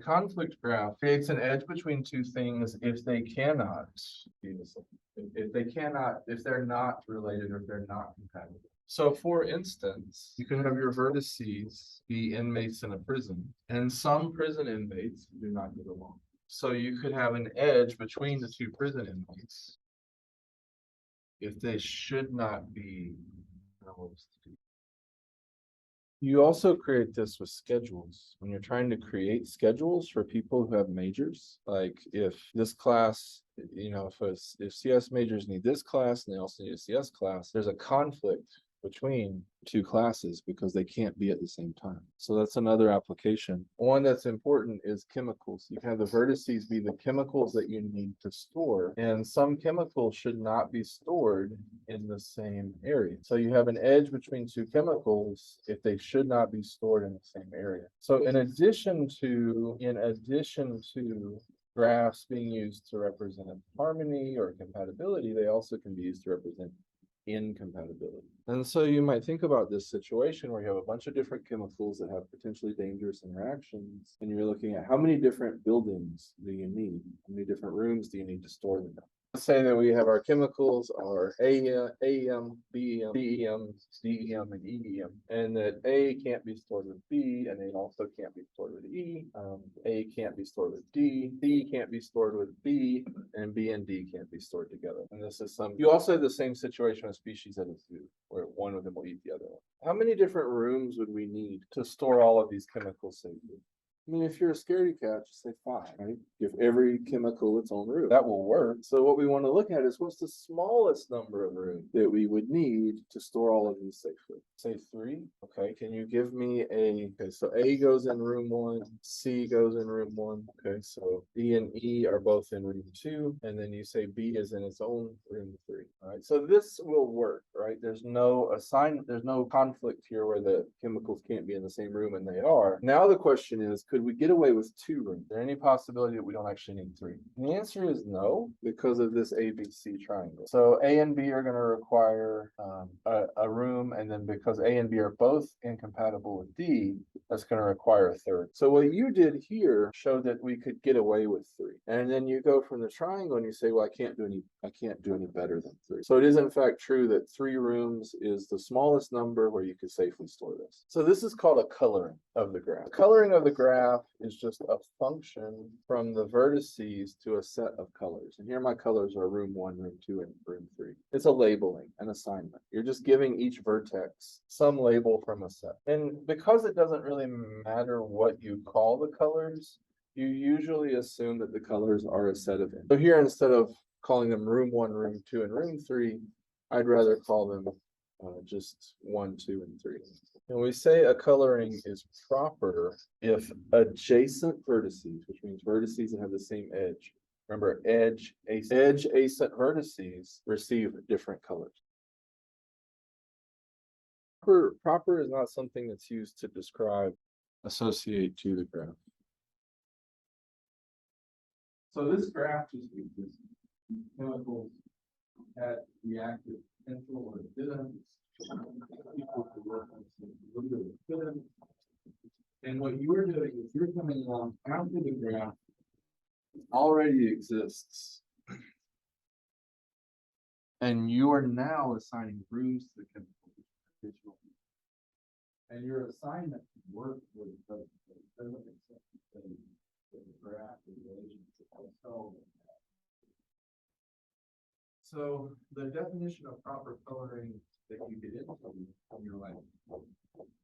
Conflict graph creates an edge between two things if they cannot be the same. If they're not related or if they're not compatible. So for instance, you can have your vertices be inmates in a prison, and some prison inmates do not get along. So you could have an edge between the two prison inmates if they should not be. You also create this with schedules. When you're trying to create schedules for people who have majors, like if this class, if CS majors need this class and they also need a CS class, there's a conflict between two classes because they can't be at the same time. So that's another application. One that's important is chemicals. You can have the vertices be the chemicals that you need to store, and some chemicals should not be stored in the same area. So you have an edge between two chemicals if they should not be stored in the same area. So in addition to graphs being used to represent harmony or compatibility, they also can be used to represent incompatibility. And so you might think about this situation where you have a bunch of different chemicals that have potentially dangerous interactions, and you're looking at how many different buildings do you need? How many different rooms do you need to store them in? Let's say that we have our chemicals are AEM, BEM, DEM, DEM, and EEM, and that A can't be stored with B, and it also can't be stored with E. A can't be stored with D, C can't be stored with B, and B and D can't be stored together. And this is you also have the same situation with species at a zoo, where one of them will eat the other one. How many different rooms would we need to store all of these chemicals safely? I mean, if you're a scaredy cat, just say 5, right? Give every chemical its own room. That will work. So what we want to look at is what's the smallest number of rooms that we would need to store all of these safely? Say 3. Okay, can you give me okay, so A goes in room 1, C goes in room 1. Okay, so D and E are both in room 2, and then you say B is in its own room 3. All right, so this will work, right? There's no conflict here where the chemicals can't be in the same room, and they are. Now the question is, could we get away with 2 rooms? Is there any possibility that we don't actually need 3? And the answer is no, because of this ABC triangle. So A and B are going to require a room, and then because A and B are both incompatible with D, that's going to require a 3rd. So what you did here showed that we could get away with 3. And then you go from the triangle and you say, well, I can't do any better than 3. So it is in fact true that 3 rooms is the smallest number where you could safely store this. So this is called a coloring of the graph. Coloring of the graph is just a function from the vertices to a set of colors. And here my colors are room 1, room 2, and room 3. It's a labeling, an assignment. You're just giving each vertex some label from a set. And because it doesn't really matter what you call the colors, you usually assume that the colors are a set of. So here, instead of calling them room 1, room 2, and room 3, I'd rather call them just 1, 2, and 3. And we say a coloring is proper if adjacent vertices, which means vertices that have the same edge. Remember, edge-acent vertices receive different colors. Proper is not something that's used to associate to the graph. So this graph just uses chemicals had reactive potential or didn't. And what you're doing is you're coming along after the graph already exists, and you are now assigning rooms to the chemical, and your assignment work with the graph relationship. So the definition of proper coloring that you get into in your life